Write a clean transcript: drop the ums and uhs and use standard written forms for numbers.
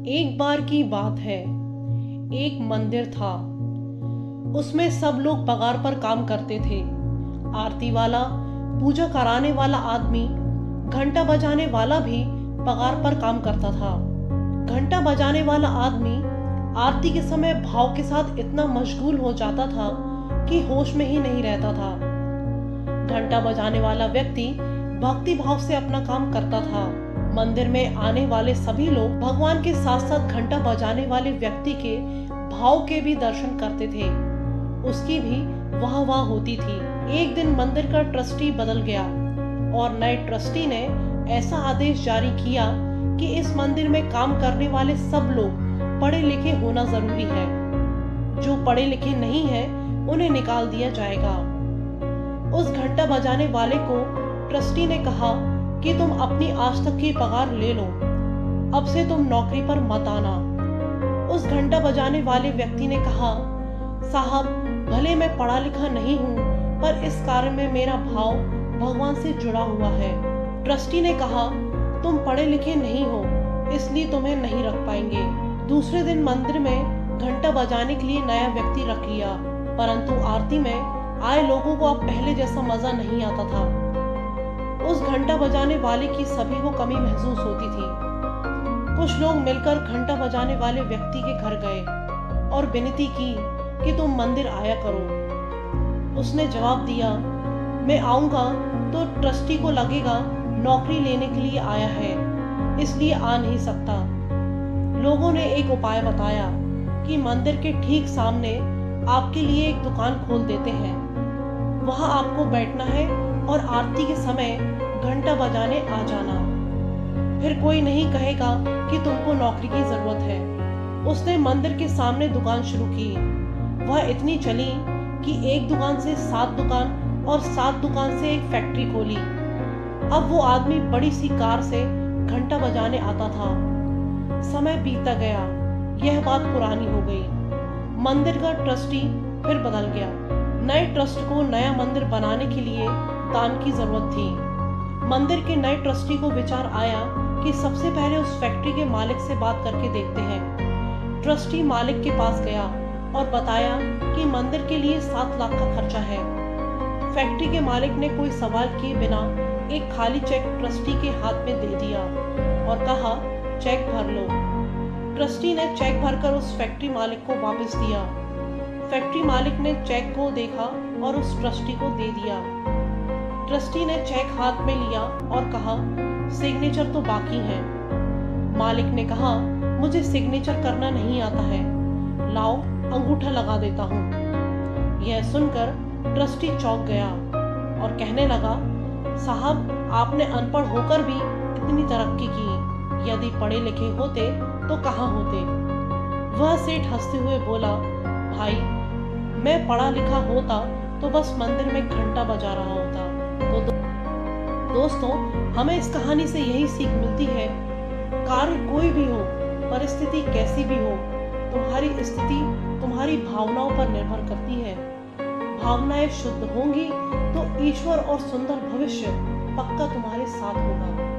एक बार की बात है, एक मंदिर था। उसमें सब लोग पगार पर काम करते थे। आरती वाला, पूजा कराने वाला आदमी, घंटा बजाने वाला भी पगार पर काम करता था। घंटा बजाने वाला आदमी आरती के समय भाव के साथ इतना मशगूल हो जाता था कि होश में ही नहीं रहता था। घंटा बजाने वाला व्यक्ति भक्ति भाव से अपना काम करता था। मंदिर में आने वाले सभी लोग भगवान के साथ साथ घंटा बजाने वाले व्यक्ति के भाव के भी दर्शन करते थे। उसकी भी वाह वाह होती थी। एक दिन मंदिर का ट्रस्टी बदल गया और नए ट्रस्टी ने ऐसा आदेश जारी किया कि इस मंदिर में काम करने वाले सब लोग पढ़े लिखे होना जरूरी है। जो पढ़े लिखे नहीं है उन्हें निकाल दिया जाएगा। उस घंटा बजाने वाले को ट्रस्टी ने कहा कि तुम अपनी आज तक की पगार ले लो, अब से तुम नौकरी पर मत आना। उस घंटा बजाने वाले व्यक्ति ने कहा, साहब भले मैं पढ़ा लिखा नहीं हूँ, पर इस कार्य में मेरा भाव भगवान से जुड़ा हुआ है। ट्रस्टी ने कहा, तुम पढ़े लिखे नहीं हो, इसलिए तुम्हें नहीं रख पाएंगे। दूसरे दिन मंदिर में घंटा बजाने के लिए नया व्यक्ति रख लिया, परंतु आरती में आए लोगों को अब पहले जैसा मजा नहीं आता था। उस घंटा बजाने वाले की सभी को कमी महसूस होती थी। कुछ लोग मिलकर घंटा बजाने वाले व्यक्ति के घर गए और विनती की कि तुम मंदिर आया करो। उसने जवाब दिया, मैं आऊंगा तो ट्रस्टी को लगेगा नौकरी लेने के लिए आया है, इसलिए आ नहीं सकता। लोगों ने एक उपाय बताया कि मंदिर के ठीक सामने आपके लिए एक दुकान खोल देते हैं, वहां आपको बैठना है और आरती के समय घंटा बजाने आ जाना, फिर कोई नहीं कहेगा कि तुमको नौकरी की जरूरत है। उसने मंदिर के सामने दुकान शुरू की। वह इतनी चली कि एक दुकान से 7 दुकान और 7 दुकान से एक फैक्ट्री खोली। अब वो आदमी बड़ी सी कार से घंटा बजाने आता था। समय बीतता गया, यह बात पुरानी हो गई। मंदिर का ट्रस्टी फिर बदल गया। नए ट्रस्ट को नया मंदिर बनाने के लिए दान की जरूरत थी। मंदिर के नए ट्रस्टी को विचार आया कि सबसे पहले उस फैक्ट्री के मालिक से बात करके देखते हैं। ट्रस्टी मालिक के पास गया और बताया कि मंदिर के लिए 7 लाख का खर्चा है। फैक्ट्री के मालिक ने कोई सवाल किए बिना एक खाली चेक ट्रस्टी के हाथ में दे दिया और कहा, चेक भर लो। ट्रस्टी ने चेक भरकर उस फैक्ट्री मालिक को वापस दिया। फैक्ट्री मालिक ने चेक को देखा और उस ट्रस्टी को दे दिया। ट्रस्टी ने चेक हाथ में लिया और कहा, सिग्नेचर तो बाकी है। मालिक ने कहा, मुझे सिग्नेचर करना नहीं आता है, लाओ अंगूठा लगा देता हूँ। यह सुनकर ट्रस्टी चौंक गया और कहने लगा, साहब आपने अनपढ़ होकर भी इतनी तरक्की की, यदि पढ़े लिखे होते तो कहाँ होते। वह सेठ हंसते हुए बोला, भाई मैं पढ़ा लिखा होता तो बस मंदिर में घंटा बजा रहा होता। तो दोस्तों, हमें इस कहानी से यही सीख मिलती है, कार्य कोई भी हो, परिस्थिति कैसी भी हो, तुम्हारी स्थिति तुम्हारी भावनाओं पर निर्भर करती है। भावनाएं शुद्ध होंगी तो ईश्वर और सुंदर भविष्य पक्का तुम्हारे साथ होगा।